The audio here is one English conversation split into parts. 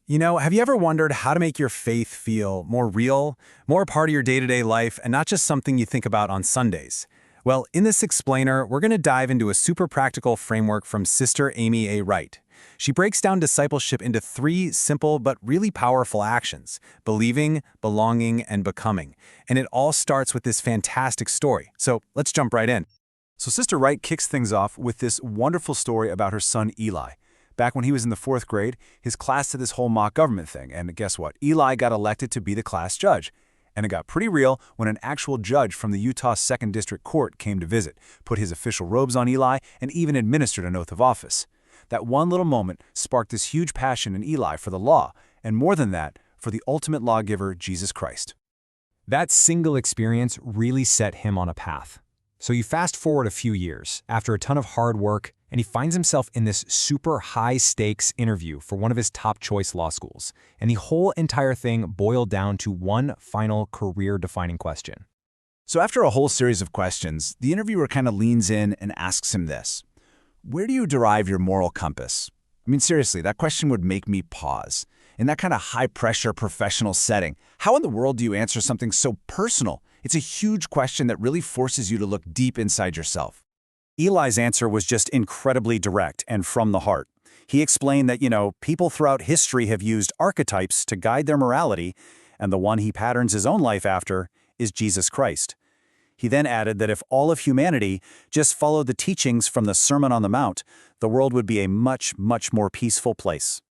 Have you ever wondered how to make your faith feel more real, more a part of your day-to-day life, and not just something you think about on Sundays? Well, in this explainer, we're going to dive into a super practical framework from Sister Amy A. Wright. She breaks down discipleship into 3 simple but really powerful actions: believing, belonging, and becoming. And it all starts with this fantastic story. So let's jump right in. So Sister Wright kicks things off with this wonderful story about her son Eli. Back when he was in the 4th grade, his class did this whole mock government thing, and guess what? Eli got elected to be the class judge. And it got pretty real when an actual judge from the Utah 2nd District Court came to visit, put his official robes on Eli, and even administered an oath of office. That one little moment sparked this huge passion in Eli for the law, and more than that, for the ultimate lawgiver, Jesus Christ. That single experience really set him on a path. So you fast forward a few years, after a ton of hard work, and he finds himself in this super high-stakes interview for one of his top-choice law schools. And the whole entire thing boiled down to one final career-defining question. So after a whole series of questions, the interviewer kind of leans in and asks him this: where do you derive your moral compass? I mean, seriously, that question would make me pause. In that kind of high-pressure professional setting, how in the world do you answer something so personal? It's a huge question that really forces you to look deep inside yourself. Eli's answer was just incredibly direct and from the heart. He explained that, people throughout history have used archetypes to guide their morality, and the one he patterns his own life after is Jesus Christ. He then added that if all of humanity just followed the teachings from the Sermon on the Mount, the world would be a much, much more peaceful place.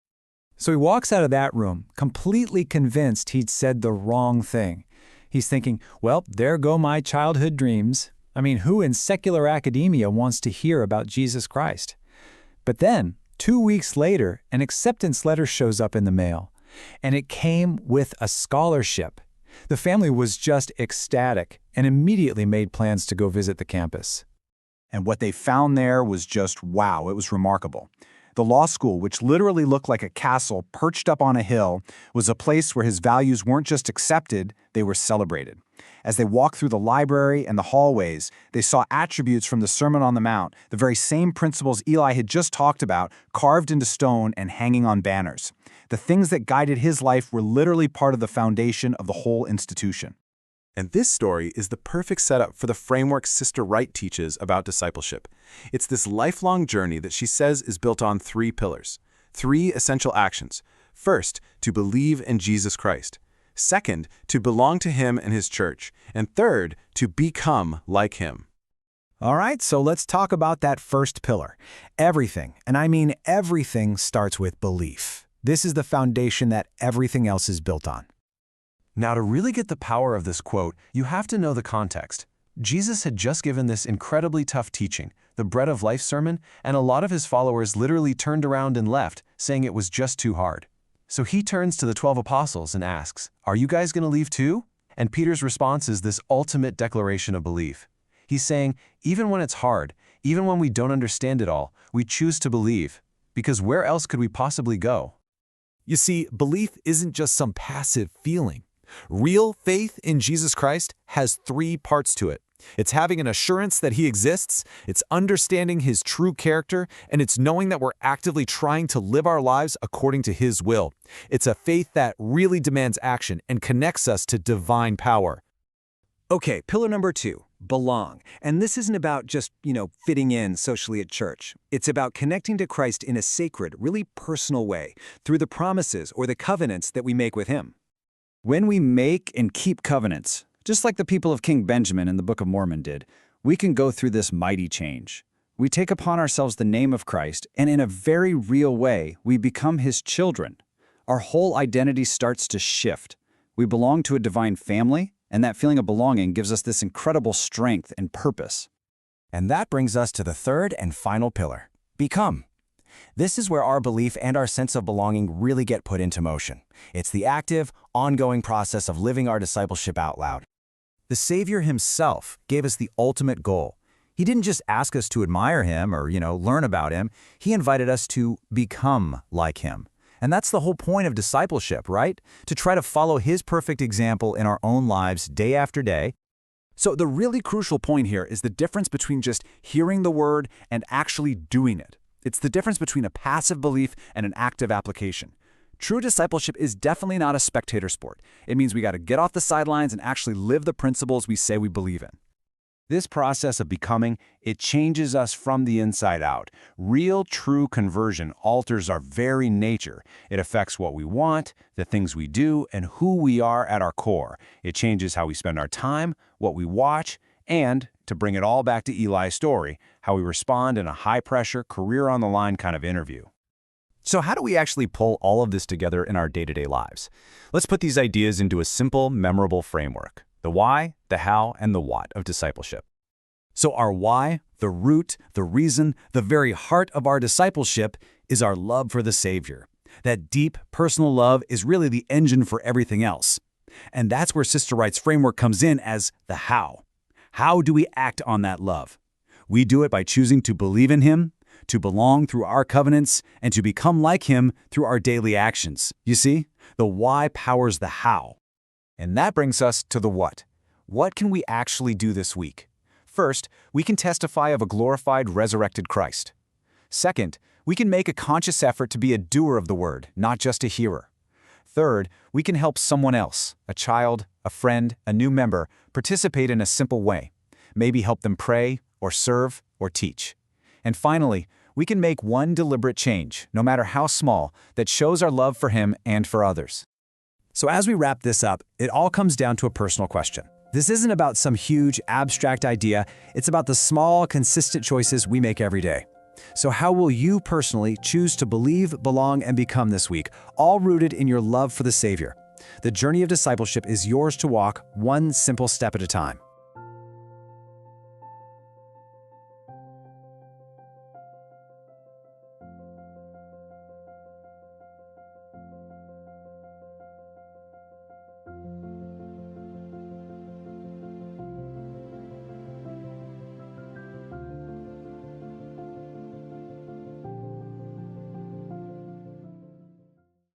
So he walks out of that room, completely convinced he'd said the wrong thing. He's thinking, well, there go my childhood dreams. I mean, who in secular academia wants to hear about Jesus Christ? But then, 2 weeks later, an acceptance letter shows up in the mail, and it came with a scholarship. The family was just ecstatic and immediately made plans to go visit the campus. And what they found there was just wow, it was remarkable. The law school, which literally looked like a castle perched up on a hill, was a place where his values weren't just accepted, they were celebrated. As they walked through the library and the hallways, they saw attributes from the Sermon on the Mount, the very same principles Eli had just talked about, carved into stone and hanging on banners. The things that guided his life were literally part of the foundation of the whole institution. And this story is the perfect setup for the framework Sister Wright teaches about discipleship. It's this lifelong journey that she says is built on 3 pillars, 3 essential actions. First, to believe in Jesus Christ. Second, to belong to Him and His church. And third, to become like Him. All right, so let's talk about that first pillar. Everything, and I mean everything, starts with belief. This is the foundation that everything else is built on. Now, to really get the power of this quote, you have to know the context. Jesus had just given this incredibly tough teaching, the Bread of Life sermon, and a lot of his followers literally turned around and left, saying it was just too hard. So he turns to the 12 apostles and asks, "Are you guys going to leave too?" And Peter's response is this ultimate declaration of belief. He's saying, even when it's hard, even when we don't understand it all, we choose to believe, because where else could we possibly go? You see, belief isn't just some passive feeling. Real faith in Jesus Christ has 3 parts to it. It's having an assurance that He exists, it's understanding His true character, and it's knowing that we're actively trying to live our lives according to His will. It's a faith that really demands action and connects us to divine power. Okay, pillar number 2, belong. And this isn't about just, fitting in socially at church. It's about connecting to Christ in a sacred, really personal way, through the promises or the covenants that we make with Him. When we make and keep covenants, just like the people of King Benjamin in the Book of Mormon did, we can go through this mighty change. We take upon ourselves the name of Christ, and in a very real way, we become His children. Our whole identity starts to shift. We belong to a divine family, and that feeling of belonging gives us this incredible strength and purpose. And that brings us to the 3rd and final pillar, become. This is where our belief and our sense of belonging really get put into motion. It's the active, ongoing process of living our discipleship out loud. The Savior Himself gave us the ultimate goal. He didn't just ask us to admire Him or, learn about Him. He invited us to become like Him. And that's the whole point of discipleship, right? To try to follow His perfect example in our own lives day after day. So the really crucial point here is the difference between just hearing the word and actually doing it. It's the difference between a passive belief and an active application. True discipleship is definitely not a spectator sport. It means we got to get off the sidelines and actually live the principles we say we believe in. This process of becoming, it changes us from the inside out. Real, true conversion alters our very nature. It affects what we want, the things we do, and who we are at our core. It changes how we spend our time, what we watch, and, to bring it all back to Eli's story, how we respond in a high-pressure, career-on-the-line kind of interview. So how do we actually pull all of this together in our day-to-day lives? Let's put these ideas into a simple, memorable framework: the why, the how, and the what of discipleship. So our why, the root, the reason, the very heart of our discipleship is our love for the Savior. That deep, personal love is really the engine for everything else. And that's where Sister Wright's framework comes in as the how. How do we act on that love? We do it by choosing to believe in Him, to belong through our covenants, and to become like Him through our daily actions. You see, the why powers the how. And that brings us to the what. What can we actually do this week? First, we can testify of a glorified, resurrected Christ. Second, we can make a conscious effort to be a doer of the word, not just a hearer. Third, we can help someone else, a child, a friend, a new member, participate in a simple way. Maybe help them pray, or serve, or teach. And finally, we can make one deliberate change, no matter how small, that shows our love for Him and for others. So as we wrap this up, it all comes down to a personal question. This isn't about some huge, abstract idea. It's about the small, consistent choices we make every day. So how will you personally choose to believe, belong, and become this week, all rooted in your love for the Savior? The journey of discipleship is yours to walk, one simple step at a time.